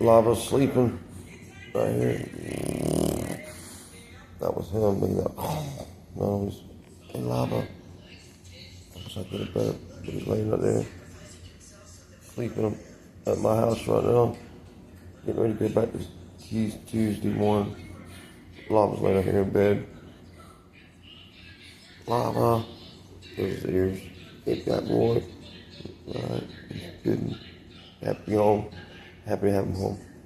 Lava sleeping right here. That was him. But no, it was in Lava. I wish I could have better, but he's laying up there sleeping at my house right now. Getting ready to go back to Tuesday morning. Lava's laying up here in bed. Lava. There's his ears. Big that boy. Alright. He's good and happy home. Happy to have him home.